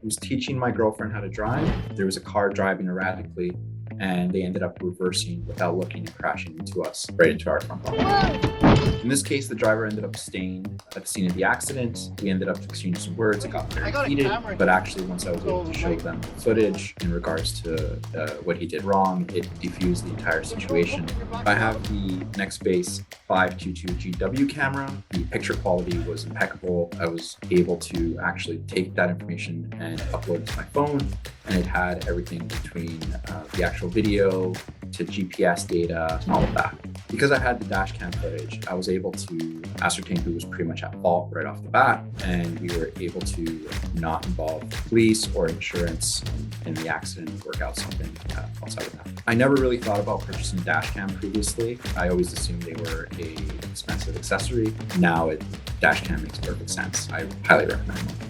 was teaching my girlfriend how to drive. There was a car driving erratically, and they ended up reversing without looking and crashing into us, right into our front bumper. In this case, the driver ended up staying at the scene of the accident. We ended up exchanging some words. It got very heated, but actually once I was able to show them the footage in regards to what he did wrong, it defused the entire situation. I have the Nextbase 522 GW camera. The picture quality was impeccable. I was able to actually take that information and upload it to my phone, and it had everything between the actual video to GPS data and all of that. Because I had the dash cam footage, I was able to ascertain who was pretty much at fault right off the bat, and we were able to not involve police or insurance in the accident and work out something outside of that. I never really thought about purchasing dash cam previously. I always assumed they were an expensive accessory. Now dash cam makes perfect sense. I highly recommend them.